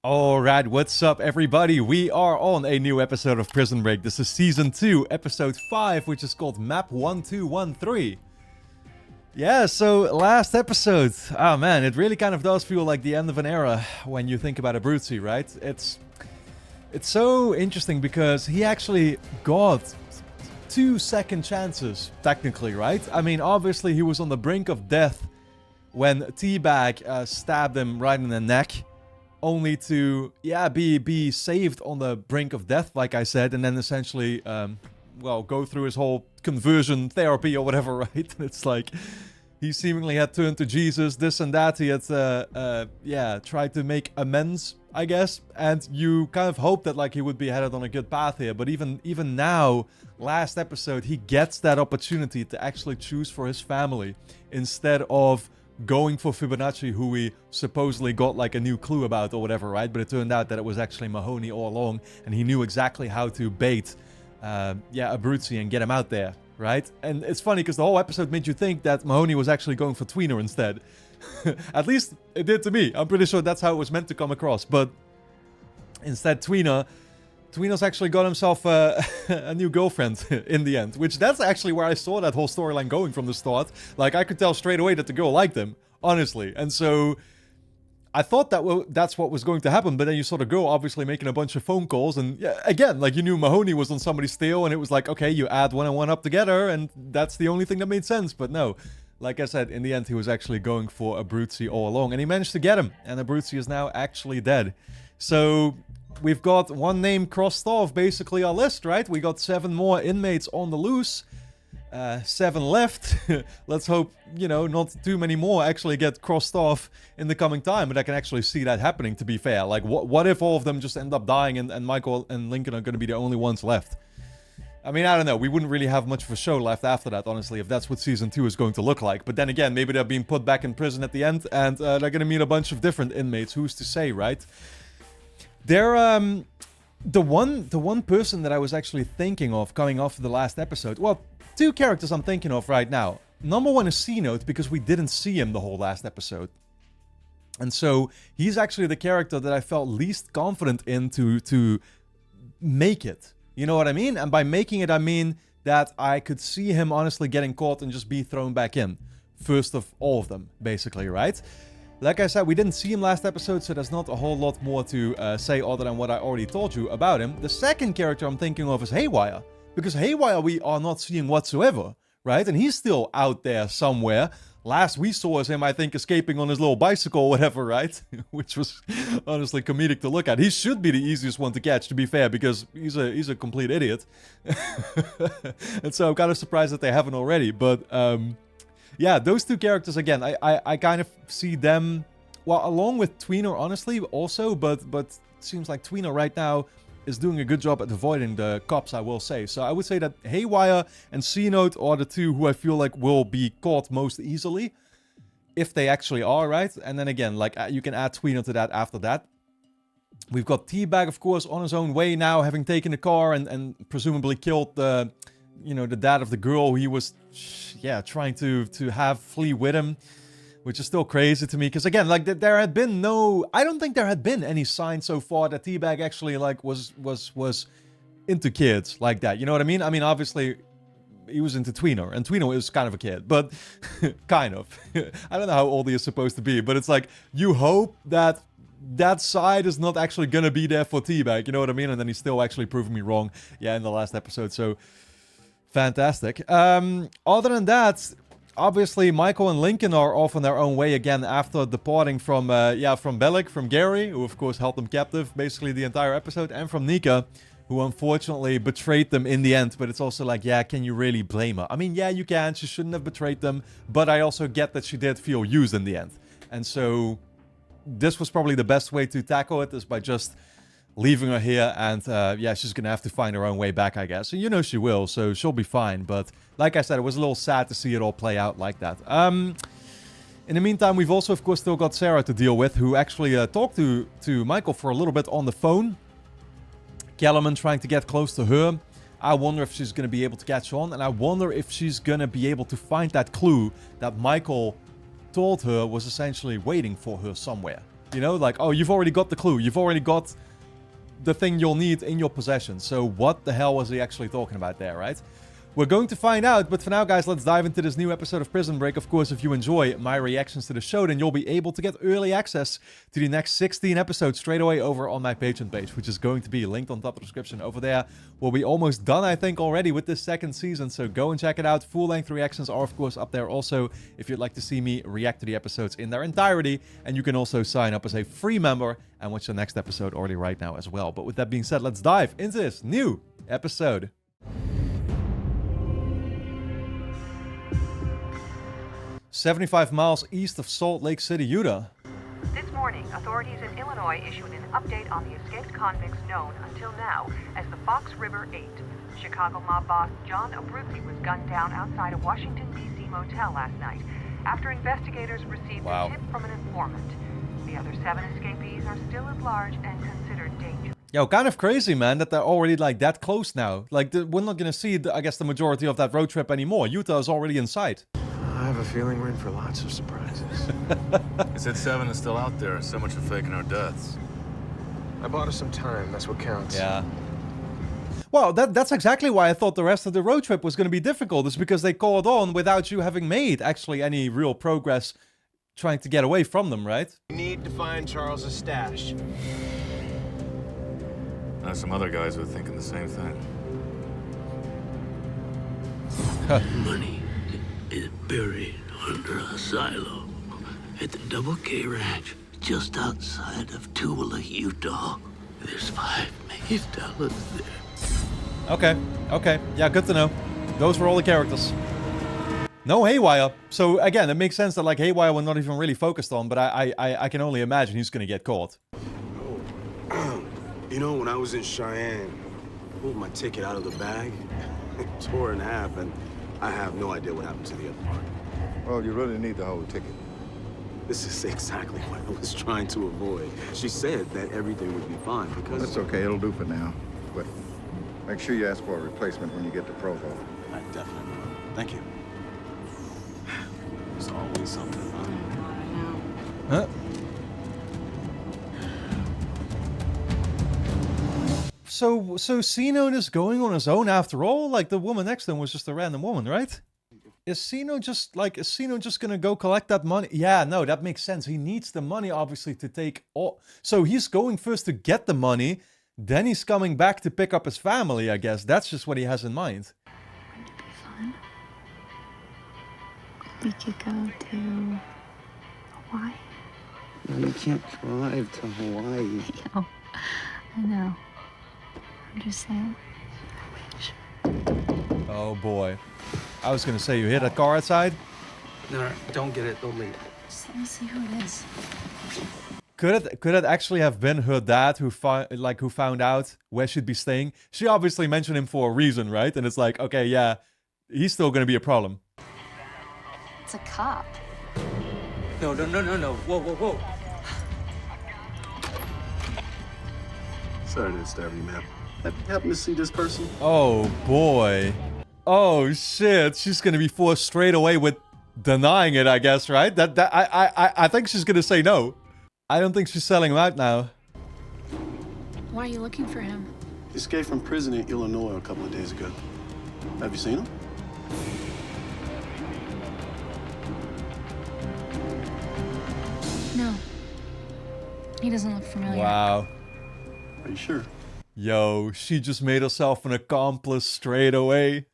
Alright, what's up everybody? We are on a new episode of Prison Break. This is Season 2, Episode 5, which is called Map 1213. Yeah, so last episode. Oh man, it really kind of does feel like the end of an era when you think about Abruzzi, right? It's so interesting because he actually got 2 second chances, technically, right? I mean, obviously he was on the brink of death when Teabag stabbed him right in the neck. Only to, be saved on the brink of death, like I said, and then essentially, go through his whole conversion therapy or whatever, right? It's like, he seemingly had turned to Jesus, this and that, he had, tried to make amends, I guess, and you kind of hope that, like, he would be headed on a good path here, but even now, last episode, he gets that opportunity to actually choose for his family, instead of going for Fibonacci, who we supposedly got like a new clue about or whatever, right? But it turned out that it was actually Mahoney all along, and he knew exactly how to bait, Abruzzi and get him out there, right? And it's funny because the whole episode made you think that Mahoney was actually going for Tweener instead. At least it did to me. I'm pretty sure that's how it was meant to come across. But instead, Tweener's actually got himself a new girlfriend in the end, which that's actually where I saw that whole storyline going from the start. Like, I could tell straight away that the girl liked him, honestly. And so I thought that's what was going to happen, but then you saw the girl obviously making a bunch of phone calls, and yeah, again, like, you knew Mahoney was on somebody's tail, and it was like, okay, you add one and one up together, and that's the only thing that made sense. But no, like I said, in the end, he was actually going for Abruzzi all along, and he managed to get him, and Abruzzi is now actually dead. So we've got one name crossed off, basically, our list, right? We got 7 more inmates on the loose. 7 left. Let's hope, not too many more actually get crossed off in the coming time. But I can actually see that happening, to be fair. Like, what if all of them just end up dying and Michael and Lincoln are going to be the only ones left? I mean, I don't know. We wouldn't really have much of a show left after that, honestly, if that's what Season 2 is going to look like. But then again, maybe they're being put back in prison at the end, and they're going to meet a bunch of different inmates. Who's to say, right? They're, the one person that I was actually thinking of coming off the last episode, well, 2 characters I'm thinking of right now. Number 1 is C-Note, because we didn't see him the whole last episode. And so, he's actually the character that I felt least confident in to make it. You know what I mean? And by making it, I mean that I could see him honestly getting caught and just be thrown back in. First of all of them, basically, right? Like I said, we didn't see him last episode, so there's not a whole lot more to say other than what I already told you about him. The second character I'm thinking of is Haywire, because Haywire we are not seeing whatsoever, right? And he's still out there somewhere. Last we saw is him, I think, escaping on his little bicycle or whatever, right? Which was honestly comedic to look at. He should be the easiest one to catch, to be fair, because he's a complete idiot. And so I'm kind of surprised that they haven't already, but yeah, those 2 characters, again, I kind of see them, well, along with Tweener, honestly, also, but it seems like Tweener right now is doing a good job at avoiding the cops, I will say. So I would say that Haywire and C-Note are the 2 who I feel like will be caught most easily, if they actually are, right? And then again, like, you can add Tweener to that after that. We've got Teabag, of course, on his own way now, having taken the car and presumably killed the dad of the girl who he was, trying to have flee with him, which is still crazy to me. Because again, like, there had been I don't think there had been any sign so far that Teabag actually, like, was into kids like that. You know what I mean? I mean, obviously, he was into Tweener, and Tweener is kind of a kid, but kind of. I don't know how old he is supposed to be, but it's like, you hope that side is not actually gonna be there for Teabag, you know what I mean? And then he's still actually proving me wrong, in the last episode, so fantastic. Other than that, obviously Michael and Lincoln are off on their own way again after departing from Bellic, from Gary, who of course held them captive basically the entire episode, and from Nika, who unfortunately betrayed them in the end. But it's also like, can you really blame her? I mean, you can, she shouldn't have betrayed them, but I also get that she did feel used in the end. And so this was probably the best way to tackle it, is by just leaving her here, and she's gonna have to find her own way back, I guess. And she will, so she'll be fine. But like I said, it was a little sad to see it all play out like that. In the meantime, we've also, of course, still got Sarah to deal with, who actually talked to Michael for a little bit on the phone. Kellerman trying to get close to her. I wonder if she's gonna be able to catch on, and I wonder if she's gonna be able to find that clue that Michael told her was essentially waiting for her somewhere. You know, like, oh, you've already got the clue. You've already got the thing you'll need in your possession. So what the hell was he actually talking about there, right? We're going to find out, but for now, guys, let's dive into this new episode of Prison Break. Of course, if you enjoy my reactions to the show, then you'll be able to get early access to the next 16 episodes straight away over on my Patreon page, which is going to be linked on top of the description over there. We'll be almost done, I think, already with this second season, so go and check it out. Full-length reactions are, of course, up there also if you'd like to see me react to the episodes in their entirety, and you can also sign up as a free member and watch the next episode already right now as well. But with that being said, let's dive into this new episode. 75 miles east of Salt Lake City, Utah. This morning, authorities in Illinois issued an update on the escaped convicts known until now as the Fox River Eight. Chicago mob boss John Abruzzi was gunned down outside a Washington, D.C. motel last night after investigators received a tip from an informant. The other 7 escapees are still at large and considered dangerous. Yo, kind of crazy, man, that they're already, like, that close now. Like, we're not gonna see, I guess, the majority of that road trip anymore. Utah is already in sight. I have a feeling we're in for lots of surprises. He said 7 is still out there. So much for faking our deaths. I bought us some time. That's what counts. Yeah. Well, that's exactly why I thought the rest of the road trip was going to be difficult. Is because they called on without you having made actually any real progress trying to get away from them, right? We need to find Charles's stash. Some other guys were thinking the same thing. Money is buried under a silo at the Double K Ranch just outside of Tooele, Utah. There's $5 million there. Okay. Yeah, good to know. Those were all the characters. No Haywire. So again, it makes sense that like Haywire we're not even really focused on, but I can only imagine he's gonna get caught. You know, when I was in Cheyenne, I pulled my ticket out of the bag, tore in half, and I have no idea what happened to the other part. Well, you really need the whole ticket. This is exactly what I was trying to avoid. She said that everything would be fine because... That's okay, it'll do for now. But make sure you ask for a replacement when you get to Provo. I definitely will. Thank you. There's always something, Huh? So Sino is going on his own after all? Like, the woman next to him was just a random woman, right? Is Sino just gonna go collect that money? Yeah, no, that makes sense. He needs the money, obviously, to take all... So he's going first to get the money, then he's coming back to pick up his family, I guess. That's just what he has in mind. Wouldn't it be fun? We could go to Hawaii. No, you can't drive to Hawaii. I know. I'm just saying. I wish. Oh boy. I was gonna say, you hear that car outside? No, don't get it. They'll leave. Just let me see who it is. Could it actually have been her dad who found out where she'd be staying? She obviously mentioned him for a reason, right? And it's like, okay, yeah, he's still gonna be a problem. It's a cop. No. Whoa. Sorry to disturb you, ma'am. Have you happened to see this person? Oh boy. Oh shit. She's gonna be forced straight away with denying it, I guess, right? I think she's gonna say no. I don't think she's selling him out now. Why are you looking for him? He escaped from prison in Illinois a couple of days ago. Have you seen him? No. He doesn't look familiar. Wow. Are you sure? Yo, she just made herself an accomplice straight away.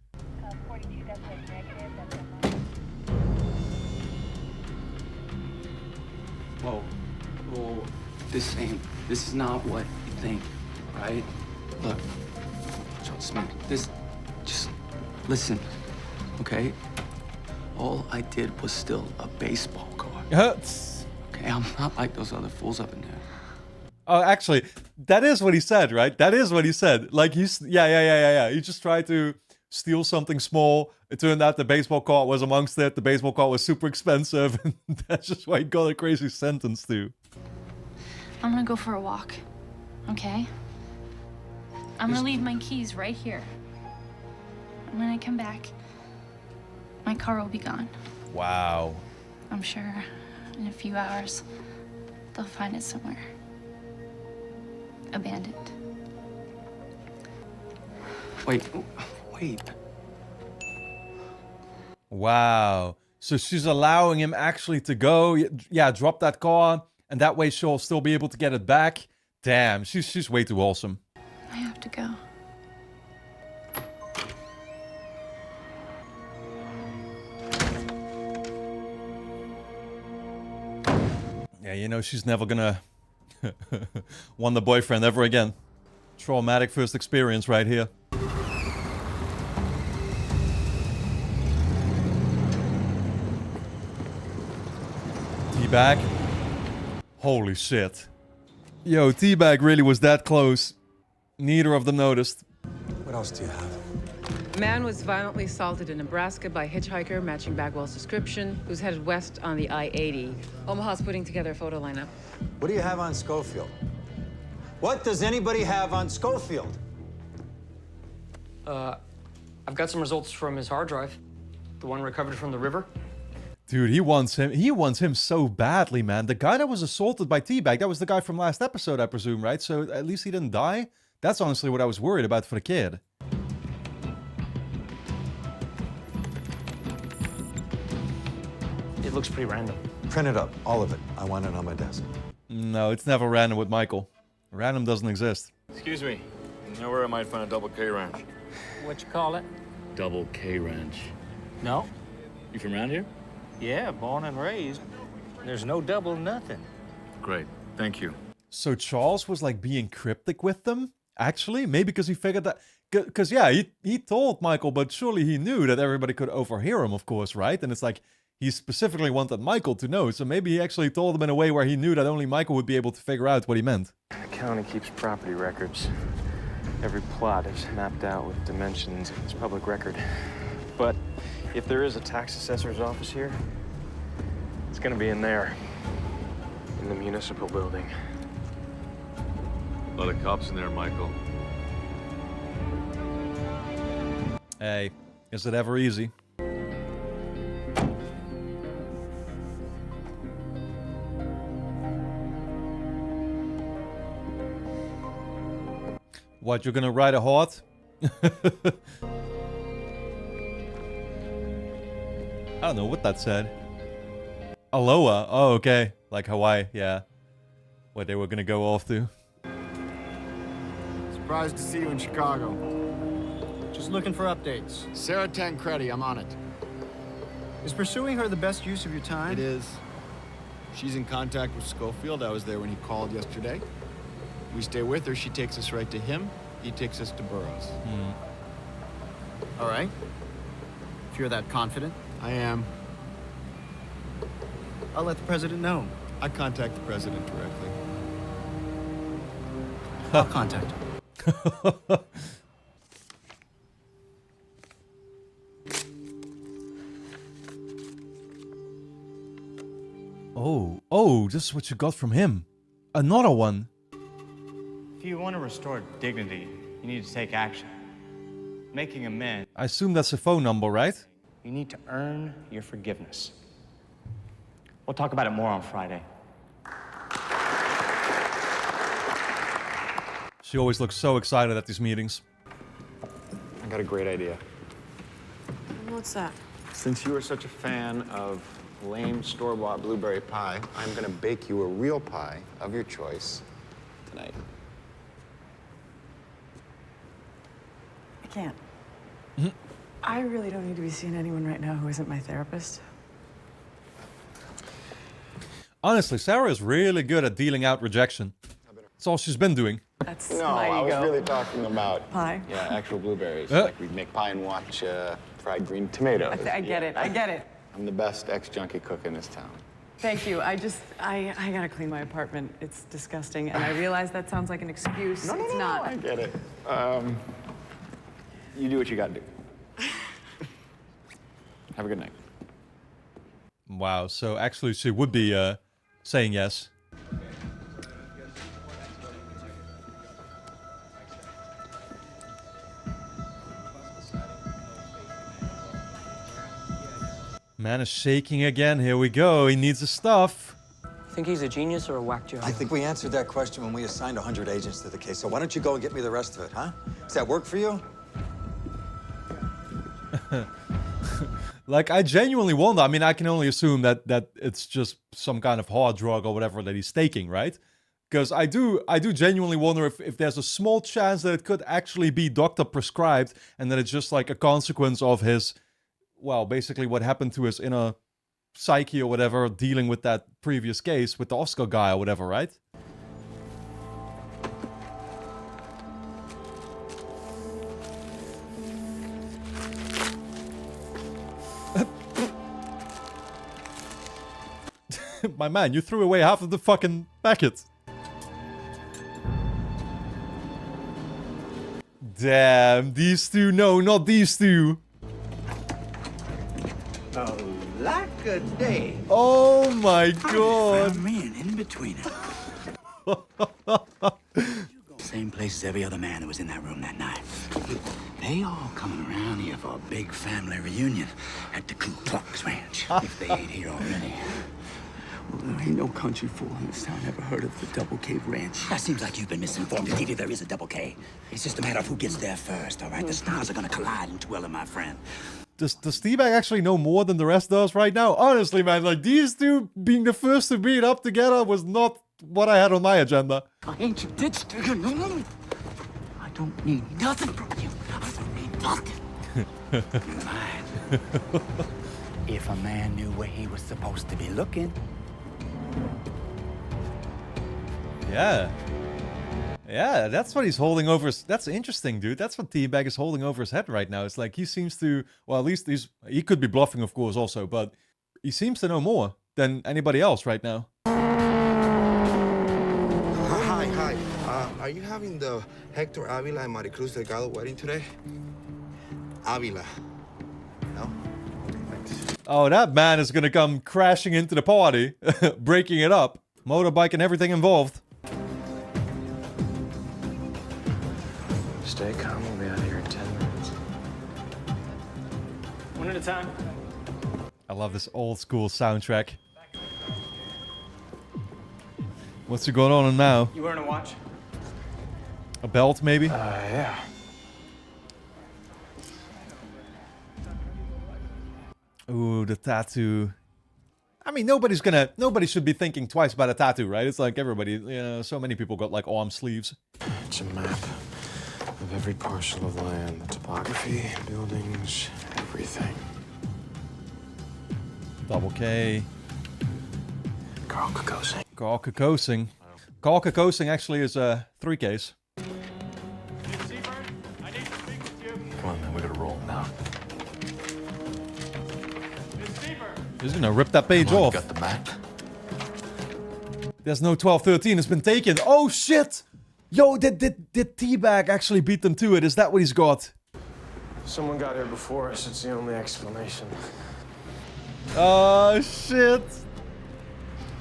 Whoa. This is not what you think, right? Look, trust me. Just listen, okay? All I did was steal a baseball card. Okay, I'm not like those other fools up in there. Oh, actually, that is what he said, right? That is what he said. Like, yeah. He just tried to steal something small. It turned out the baseball card was amongst it. The baseball card was super expensive. And that's just why he got a crazy sentence, too. I'm gonna go for a walk. Okay? I'm gonna leave my keys right here. And when I come back, my car will be gone. Wow. I'm sure in a few hours, They'll find it somewhere. Abandoned. Wait. Wow. So she's allowing him actually to go. Yeah, drop that car. And that way she'll still be able to get it back. Damn, she's way too awesome. I have to go. Yeah, you know, she's never gonna want the boyfriend ever again. Traumatic first experience right here. Teabag. Holy shit. Yo, Teabag really was that close. Neither of them noticed. What else do you have? Man was violently assaulted in Nebraska by a hitchhiker matching Bagwell's description, who's headed west on the I-80. Omaha's putting together a photo lineup. What do you have on Schofield? What does anybody have on Schofield? I've got some results from his hard drive. The one recovered from the river. Dude, he wants him so badly, man. The guy that was assaulted by Teabag, that was the guy from last episode, I presume, right? So at least he didn't die? That's honestly what I was worried about for the kid. It looks pretty random. Print it up, all of it. I want it on my desk. No, it's never random with Michael. Random doesn't exist. Excuse me. You know where I might find a double K ranch? What you call it? Double K ranch. No. You from around here? Yeah, born and raised. There's no double nothing. Great. Thank you. So Charles was like being cryptic with them? Actually? Maybe because he figured that... Because yeah, he told Michael, but surely he knew that everybody could overhear him, of course, right? And it's like, he specifically wanted Michael to know, so maybe he actually told him in a way where he knew that only Michael would be able to figure out what he meant. The county keeps property records. Every plot is mapped out with dimensions. It's public record. But if there is a tax assessor's office here, it's gonna be in there. In the municipal building. A lot of cops in there, Michael. Hey, is it ever easy? What, you're gonna ride a horse? I don't know what that said. Aloha. Oh, okay. Like Hawaii, yeah. What they were gonna go off to. Surprised to see you in Chicago. Just looking for updates. Sarah Tancredi, I'm on it. Is pursuing her the best use of your time? It is. She's in contact with Schofield. I was there when he called yesterday. We stay with her, she takes us right to him. He takes us to Burroughs. All right. If you're that confident. I am. I'll let the president know. I contact the president directly. I'll contact him. Oh, this is what you got from him. Another one. If you want to restore dignity, you need to take action. Making amends. I assume that's a phone number, right? You need to earn your forgiveness. We'll talk about it more on Friday. She always looks so excited at these meetings. I got a great idea. What's that? Since you are such a fan of lame store-bought blueberry pie, I'm gonna bake you a real pie of your choice tonight. I can't. I really don't need to be seeing anyone right now who isn't my therapist. Honestly, Sarah is really good at dealing out rejection. That's all she's been doing. That's No, my I was ego. really talking about Pie? Yeah, actual blueberries. Like we'd make pie and watch fried green tomatoes. I get it. I get it. I'm the best ex-junkie cook in this town. Thank you. I gotta clean my apartment. It's disgusting, and I realize that sounds like an excuse. No, it's not. I get it. You do what you gotta do. Have a good night. Wow, so actually she would be saying yes. Man is shaking again. Here we go. He needs the stuff. Think he's a genius or a whack job? I think we answered that question when we assigned 100 agents to the case. So why don't you go and get me the rest of it, huh? Does that work for you? Like, I genuinely wonder. I mean, I can only assume that it's just some kind of hard drug or whatever that he's taking, right? Because I do genuinely wonder if there's a small chance that it could actually be doctor prescribed and that it's just like a consequence of his, well, basically what happened to his inner psyche or whatever, dealing with that previous case with the Oscar guy or whatever, right? My man, you threw away half of the fucking packet. Damn, these two. No, not these two. Oh, lack a day. Oh my god. Found me and in between it. Same place as every other man that was in that room that night. They all coming around here for a big family reunion at the Ku Klux Ranch. If they ain't here already. Well, there ain't no country fool in this town ever heard of the Double K Ranch. That seems like you've been misinformed. Indeed, there is a Double K. It's just a matter of who gets there first, all right? The stars are gonna collide in Twilla, my friend. Does T-Bag actually know more than the rest does right now? Honestly, man, like, these two being the first to meet up together was not what I had on my agenda. I ain't your ditch digger, no. I don't need nothing from you. I don't need nothing. You're mine. If a man knew where he was supposed to be looking. Yeah. Yeah, that's what he's holding over his... That's interesting, dude. That's what T-Bag is holding over his head right now. It's like he seems to... Well, at least he could be bluffing, of course, also, but he seems to know more than anybody else right now. Hi. Are you having the Hector Avila and Maricruz Delgado wedding today? Avila. No? Okay, thanks. Oh, that man is gonna come crashing into the party, breaking it up. Motorbike and everything involved. Stay calm, we'll be out of here in 10 minutes. One at a time. I love this old school soundtrack. What's going on now? You wearing a watch? A belt, maybe? Yeah. Ooh, the tattoo. I mean, nobody should be thinking twice about a tattoo, right? It's like everybody, you know, so many people got like arm sleeves. It's a map of every parcel of land, the topography, buildings, everything. Double K. Carl Kokosing. Carl Kokosing. Carl Kokosing actually is a 3Ks. Come on, man, we gotta roll now. He's gonna rip that page off. Got the map. There's no 12-13, it's been taken. Oh shit! Yo, did T-Bag actually beat them to it? Is that what he's got? Someone got here before us, it's the only explanation. Oh shit!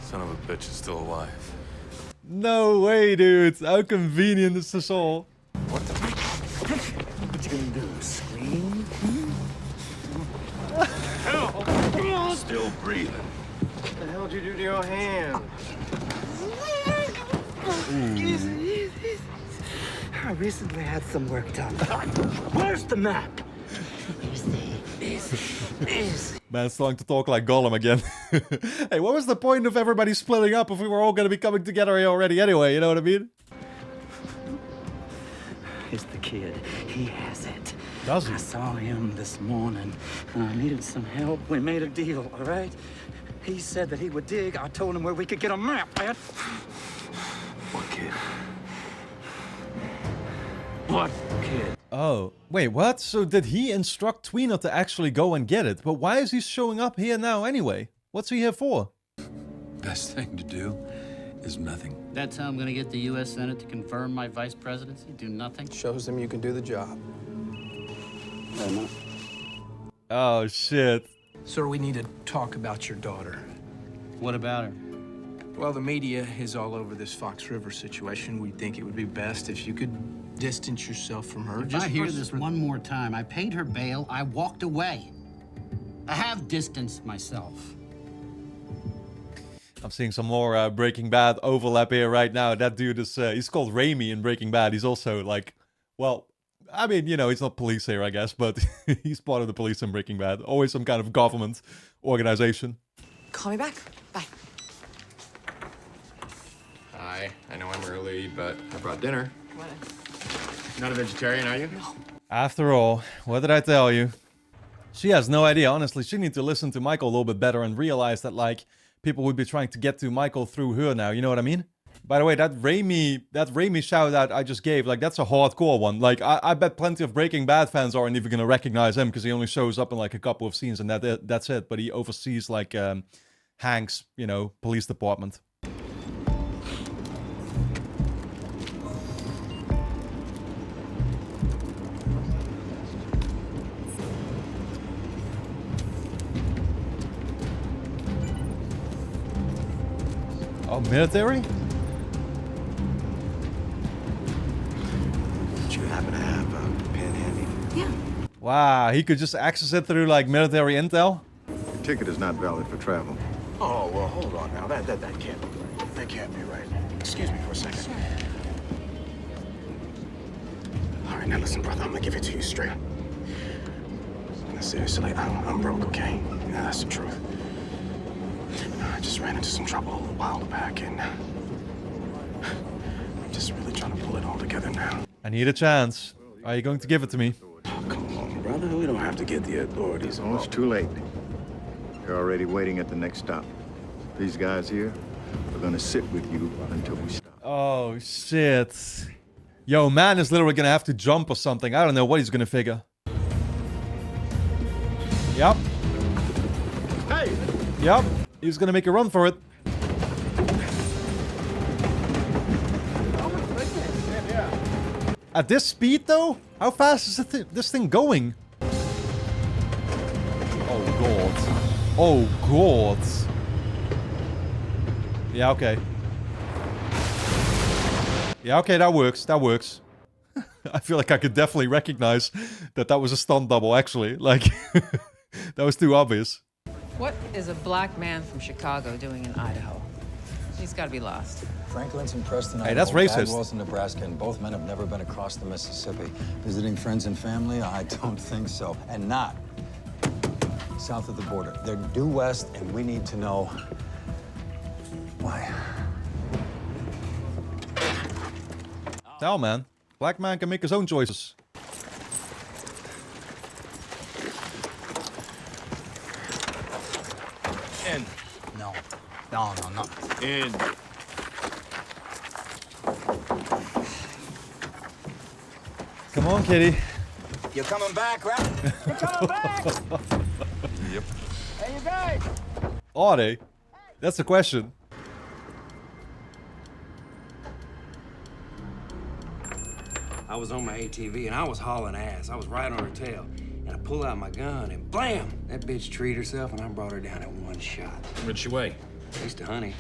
Son of a bitch is still alive. No way, dude. How convenient is this all? What you gonna do, scream? Hell! Still breathing. What the hell did you do to your hand? I recently had some work done. Where's the map? You see, this. Man, starting to talk like Gollum again. Hey, what was the point of everybody splitting up if we were all gonna be coming together here already anyway, you know what I mean? Here's the kid. He has it. Does he? I saw him this morning, and I needed some help. We made a deal, all right? He said that he would dig. I told him where we could get a map, man. What kid? What kid? Oh, wait, what? So did he instruct Tweener to actually go and get it? But why is he showing up here now anyway? What's he here for? Best thing to do is nothing. That's how I'm gonna get the U.S. Senate to confirm my vice presidency? Do nothing? Shows them you can do the job. Oh, shit. Sir, we need to talk about your daughter. What about her? Well, the media is all over this Fox River situation. We think it would be best if you could distance yourself from her. If I hear this one more time, I paid her bail, I walked away. I have distanced myself. I'm seeing some more Breaking Bad overlap here right now. That dude is, he's called Raimi in Breaking Bad. He's also like, well, I mean, you know, he's not police here, I guess, but he's part of the police in Breaking Bad. Always some kind of government organization. Call me back. Bye. Hi, I know I'm early, but I brought dinner. Not a vegetarian, are you? No. After all, what did I tell you? She has no idea, honestly. She needs to listen to Michael a little bit better and realize that, like, people would be trying to get to Michael through her now. You know what I mean? By the way, that Raimi shout out I just gave, like, that's a hardcore one. Like, I bet plenty of Breaking Bad fans aren't even gonna recognize him because he only shows up in like a couple of scenes and that's it. But he oversees like Hank's, you know, police department. Oh, military? Did you happen to have a pen handy? Yeah. Wow, he could just access it through like military intel? Your ticket is not valid for travel. Oh, well, hold on now. That can't be right. That can't be right. Excuse me for a second. Sure. All right, now listen, brother. I'm gonna give it to you straight. Now, seriously, I'm broke, okay? Yeah, that's the truth. I just ran into some trouble a little while back, and I'm just really trying to pull it all together now. I need a chance. Are you going to give it to me? Oh, come on, brother. We don't have to get the authorities Oh, involved. it's too late. You're already waiting at the next stop. These guys here are gonna sit with you until we stop. Oh, shit. Yo, man is literally gonna have to jump or something. I don't know what he's gonna figure. Yep. Hey! Yep. He's gonna make a run for it. At this speed, though? How fast is this thing going? Oh, God. Oh, God. Yeah, okay. Yeah, okay, that works. That works. I feel like I could definitely recognize that that was a stunt double, actually. Like, that was too obvious. What is a black man from Chicago doing in Idaho? He's got to be lost. Franklin's in Preston, Hey, that's Idaho, racist. Bagwell's in Nebraska, and both men have never been across the Mississippi. Visiting friends and family? I don't think so. And not south of the border. They're due west, and we need to know why. Hell, man. Black man can make his own choices. In. No. No. In. Come on, kitty. You're coming back, right? You're coming back! Yep. Hey, you guys! Are they? That's the question. I was on my ATV and I was hauling ass. I was right on her tail. And I pull out my gun and blam! That bitch treated herself and I brought her down in one shot. What'd she weigh? At least 100.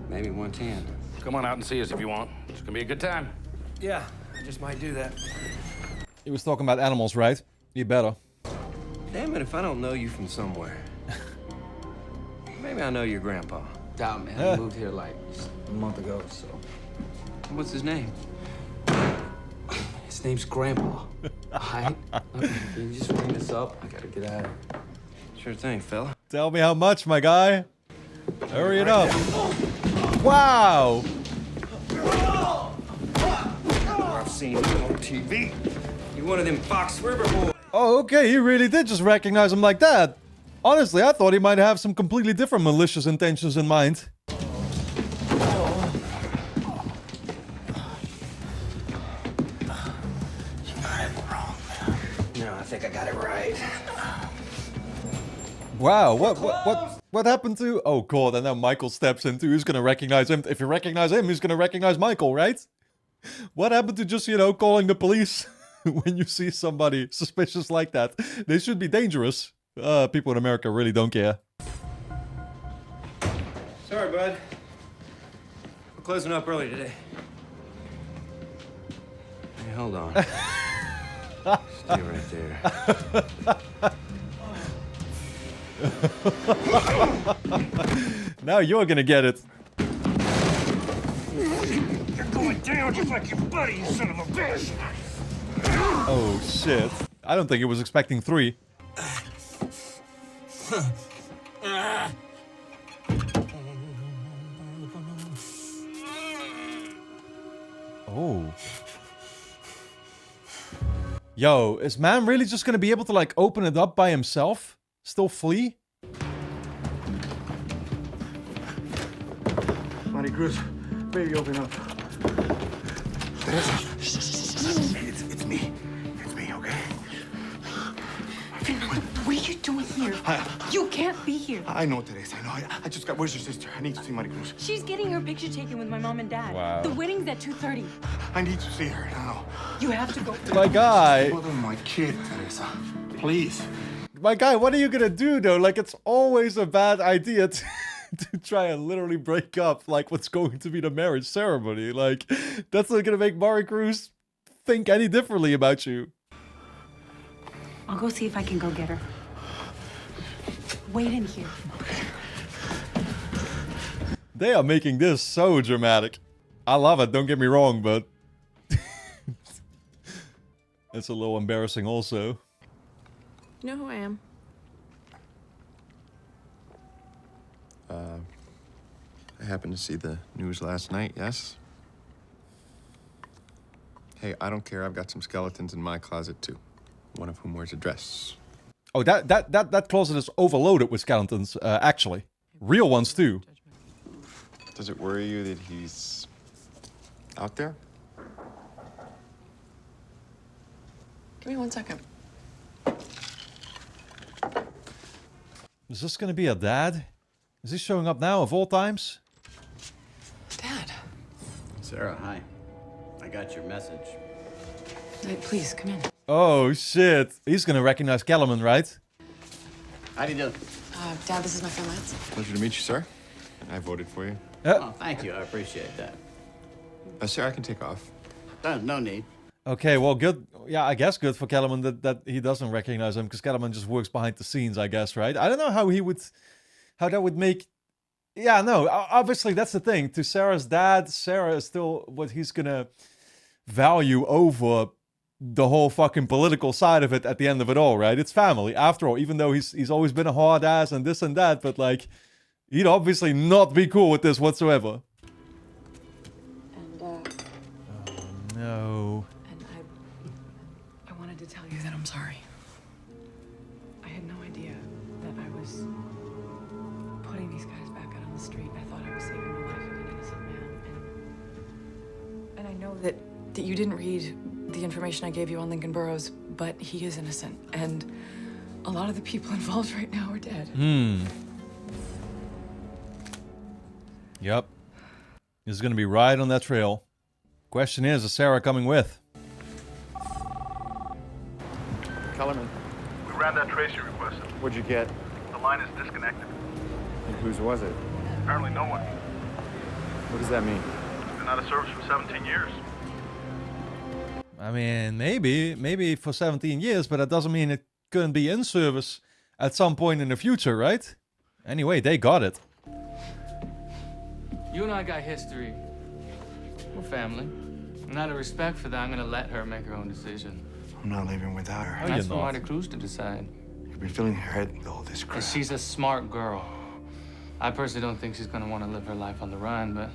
Maybe 110. Come on out and see us if you want. It's gonna be a good time. Yeah, I just might do that. He was talking about animals, right? You better. Damn it if I don't know you from somewhere. Maybe I know your grandpa. Doubt, man. He moved here like a month ago, so. What's his name? His name's Grandpa. Alright? Can you just bring this up? I gotta get out of here. Sure thing, fella. Tell me how much, my guy. Hurry it up. Wow. I've seen you on TV. You're one of them Fox River boys. Oh, okay. He really did just recognize him like that. Honestly, I thought he might have some completely different malicious intentions in mind. No, I think I got it right. Wow, what happened to... Oh, God, and now Michael steps in too. Who's gonna recognize him? If you recognize him, who's gonna recognize Michael, right? What happened to just, you know, calling the police when you see somebody suspicious like that? They should be dangerous. People in America really don't care. Sorry, bud. We're closing up early today. Hey, hold on. Stay right there. Now you're gonna get it. You're going down just like your buddy, you son of a bitch! Oh shit. I don't think it was expecting 3. Oh. Yo, is man really just gonna be able to like open it up by himself? Still flee? Maricruz, baby, open up. Teresa. It's me. It's me, okay? Fernando, what are you doing here? You can't be here. I know, Teresa. I know. I just got... Where's your sister? I need to see Maricruz. She's getting her picture taken with my mom and dad. Wow. The wedding's at 2:30. I need to see her now. You have to go. My guy. Mother of my kid, Teresa. Please. My guy, what are you gonna do though? Like, it's always a bad idea to, to try and literally break up like what's going to be the marriage ceremony. Like, that's not gonna make Maricruz think any differently about you. I'll go see if I can go get her. Wait in here. They are making this so dramatic. I love it, don't get me wrong, but it's a little embarrassing also. You know who I am? I happened to see the news last night, yes? Hey, I don't care. I've got some skeletons in my closet, too. One of whom wears a dress. Oh, that closet is overloaded with skeletons, actually. Real ones, too. Does it worry you that he's out there? Give me 1 second. Is this gonna be a dad? Is he showing up now of all times? Dad. Sarah, hi. I got your message. Please, come in. Oh, shit. He's gonna recognize Kellerman, right? How do you do? Dad, this is my friend Lance. Pleasure to meet you, sir. I voted for you. Oh, thank you. I appreciate that. Sir, I can take off. No need. Okay, well, good. Yeah, I guess good for Kellerman that he doesn't recognize him, because Kellerman just works behind the scenes, I guess, right? I don't know how that would make... Yeah, no, obviously that's the thing. To Sarah's dad, Sarah is still what he's gonna value over the whole fucking political side of it at the end of it all, right? It's family. After all, even though he's always been a hard ass and this and that, but like, he'd obviously not be cool with this whatsoever. And, Oh, no. And I wanted to tell you that I'm sorry. I had no idea that I was putting these guys back out on the street. I thought I was saving the life of an innocent man. And I know that you didn't read the information I gave you on Lincoln Burrows, but he is innocent. And a lot of the people involved right now are dead. Yep. This is gonna be right on that trail. Question is Sarah coming with? Kellerman, We ran that trace you requested. what'd you get? The line is disconnected. And whose was it? Apparently no one. What does that mean? Been out of service for 17 years. I mean, maybe for 17 years, but that doesn't mean it couldn't be in service at some point in the future, right? Anyway, they got it. You and I got history. We're family. And out of respect for that, I'm gonna let her make her own decision. I'm not leaving without her. That's for Maricruz to decide. You've been filling her head with all this crap. And she's a smart girl. I personally don't think she's gonna want to live her life on the run, but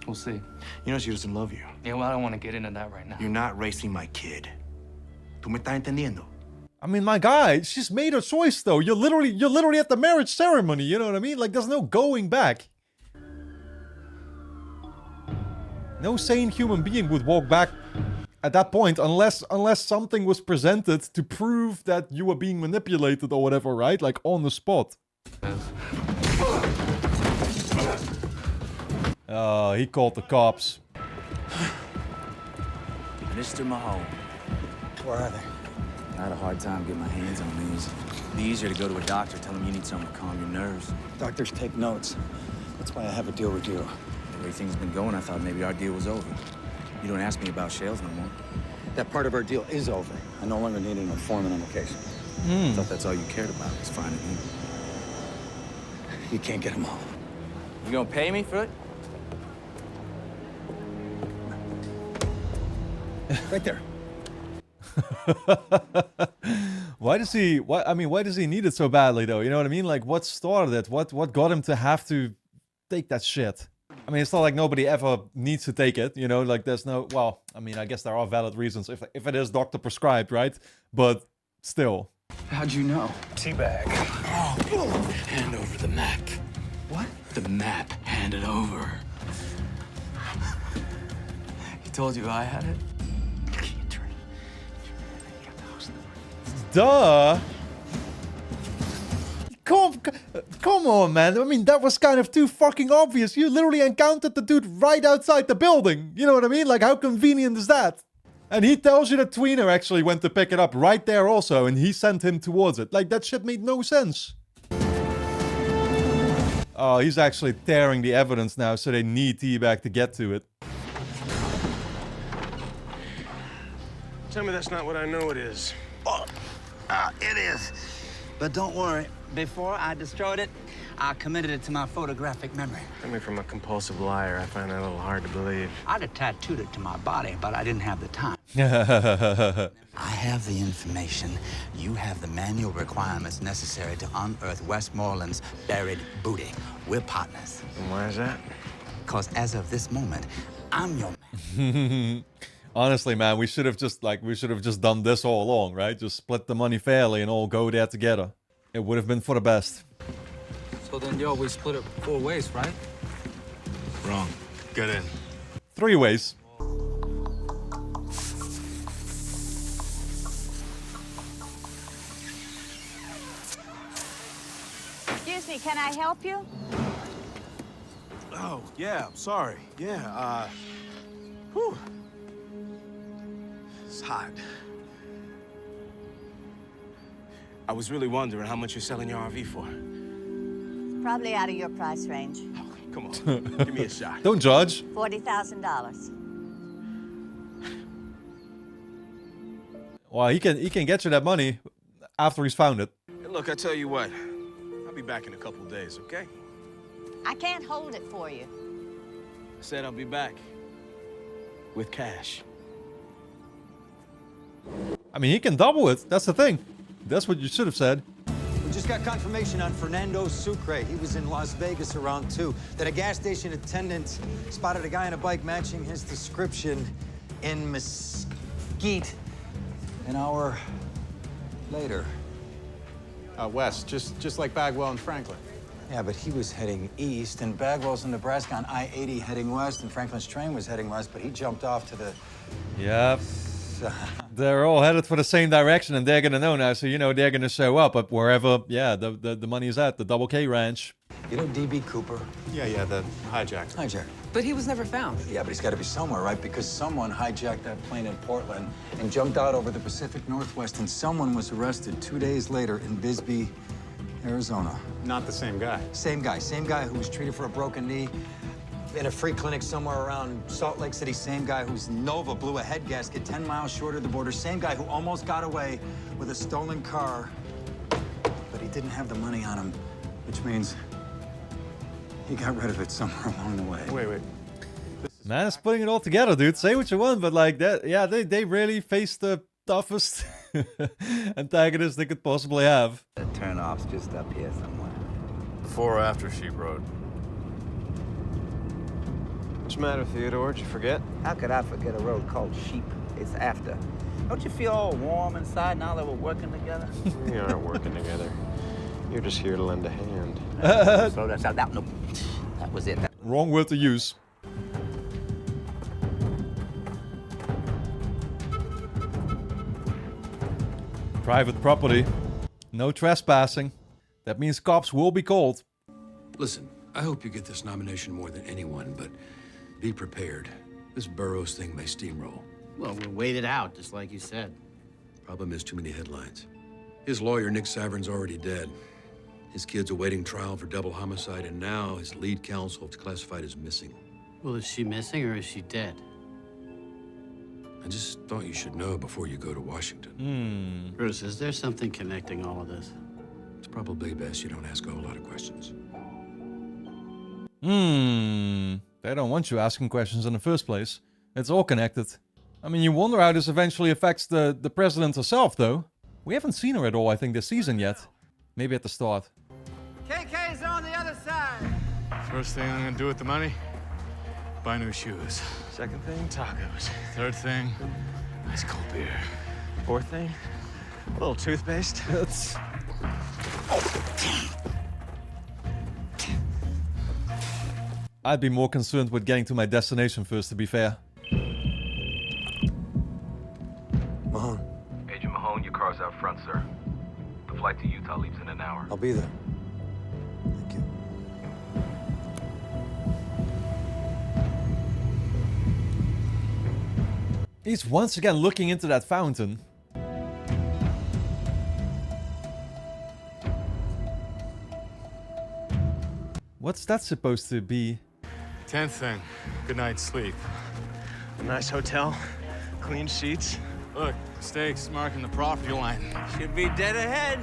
we'll see. You know she doesn't love you. Yeah, well, I don't want to get into that right now. You're not raising my kid. ¿Tú me estás entendiendo? I mean, my guy, she's made her choice though. You're literally at the marriage ceremony, you know what I mean? Like, there's no going back. No sane human being would walk back at that point unless something was presented to prove that you were being manipulated or whatever, right? Like on the spot. Oh, he called the cops. Mr. Mahone. Where are they? I had a hard time getting my hands on these. It'd be easier to go to a doctor, tell him you need something to calm your nerves. Doctors take notes. That's why I have a deal with you. The way things have been going, I thought maybe our deal was over. You don't ask me about Shales no more. That part of our deal is over. I no longer need an informant on the case. I thought that's all you cared about was finding him. You can't get them all. You gonna pay me for it? Right there. Why does he? Why does he need it so badly, though? You know what I mean? Like, what started it? What got him to have to take that shit? I mean, it's not like nobody ever needs to take it. You know, like there's no. Well, I mean, I guess there are valid reasons if it is doctor prescribed, right? But still. How'd you know? Teabag. Oh, hand over the map. What? The map. Hand it over. He told you I had it? Duh. Come on, man. I mean, that was kind of too fucking obvious. You literally encountered the dude right outside the building. You know what I mean? Like, how convenient is that? And he tells you that Tweener actually went to pick it up right there also, and he sent him towards it. Like, that shit made no sense. Oh, he's actually tearing the evidence now, so they need Teabag to get to it. Tell me that's not what I know it is. Oh, it is. But don't worry. Before I destroyed it, I committed it to my photographic memory. Coming from a compulsive liar, I find that a little hard to believe. I'd have tattooed it to my body, but I didn't have the time. I have the information. You have the manual requirements necessary to unearth Westmoreland's buried booty. We're partners. And why is that? Because as of this moment, I'm your man. Honestly, man, we should have just done this all along, right? Just split the money fairly and all go there together. It would have been for the best. So then, yo, we split it 4 ways, right? Wrong. Get in. 3 ways. Excuse me, can I help you? Oh, yeah, I'm sorry. Yeah, whew. It's hot. I was really wondering how much you're selling your RV for. Probably out of your price range. Come on, give me a shot. Don't judge. $40,000. Well, he can get you that money after he's found it. Hey, look, I tell you what. I'll be back in a couple of days, okay? I can't hold it for you. I said I'll be back. With cash. I mean, he can double it. That's the thing. That's what you should have said. We just got confirmation on Fernando Sucre. He was in Las Vegas around 2. That a gas station attendant spotted a guy on a bike matching his description in Mesquite an hour later. West, just like Bagwell and Franklin. Yeah, but he was heading east, and Bagwell's in Nebraska on I-80 heading west, and Franklin's train was heading west, but he jumped off to the... Yep. They're all headed for the same direction, and they're gonna know now, so you know they're gonna show up at wherever, yeah, the money is at, the Double K Ranch. You know D.B. Cooper? Yeah, the hijacker. Hijacker. But he was never found. Yeah, but he's got to be somewhere, right? Because someone hijacked that plane in Portland and jumped out over the Pacific Northwest, and someone was arrested 2 days later in Bisbee, Arizona. Not the same guy. Same guy who was treated for a broken knee in a free clinic somewhere around Salt Lake City. Same guy whose Nova blew a head gasket 10 miles short of the border. Same guy who almost got away with a stolen car, but he didn't have the money on him, which means he got rid of it somewhere along the way. Wait. Man, it's putting it all together, dude. Say what you want, but like that, yeah, they really faced the toughest antagonist they could possibly have. The turnoff's just up here somewhere. Before or after Sheep Road? What's the matter, Theodore? Did you forget? How could I forget a road called Sheep? It's after. Don't you feel all warm inside now that we're working together? We aren't working together. You're just here to lend a hand. So that was it. Wrong word to use. Private property. No trespassing. That means cops will be called. Listen, I hope you get this nomination more than anyone, but be prepared. This Burroughs thing may steamroll. Well, we'll wait it out, just like you said. Problem is too many headlines. His lawyer, Nick Savern's already dead. His kid's awaiting trial for double homicide, and now his lead counsel is classified as missing. Well, is she missing or is she dead? I just thought you should know before you go to Washington. Bruce, is there something connecting all of this? It's probably best you don't ask a whole lot of questions. They don't want you asking questions in the first place. It's all connected. I mean, you wonder how this eventually affects the president herself, though. We haven't seen her at all, I think, this season yet. Maybe at the start. KK's on the other side. First thing I'm gonna do with the money, buy new shoes. Second thing, tacos. Third thing, ice cold beer. Fourth thing, a little toothpaste. That's... I'd be more concerned with getting to my destination first, to be fair. Mahone, Agent Mahone, your car's out front, sir. The flight to Utah leaves in an hour. I'll be there. He's once again looking into that fountain. What's that supposed to be? 10th thing, good night's sleep. A nice hotel, clean sheets. Look, stakes marking the property line. Should be dead ahead.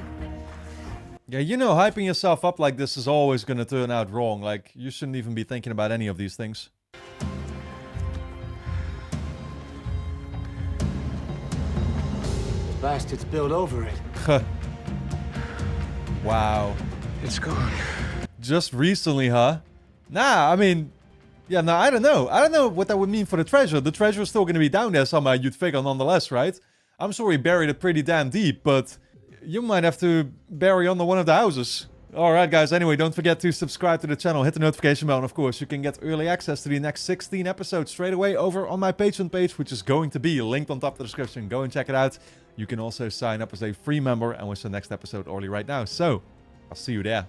Yeah, you know, hyping yourself up like this is always gonna turn out wrong. Like, you shouldn't even be thinking about any of these things. Bastards built over it. Wow. It's gone. Just recently, huh? Nah, I mean... Yeah, no, I don't know. I don't know what that would mean for the treasure. The treasure's still gonna be down there somehow, you'd figure, nonetheless, right? I'm sure he buried it pretty damn deep, but... You might have to bury under one of the houses. Alright guys, anyway, don't forget to subscribe to the channel, hit the notification bell, and of course you can get early access to the next 16 episodes straight away over on my Patreon page, which is going to be linked on top of the description. Go and check it out. You can also sign up as a free member and watch the next episode early right now. So, I'll see you there.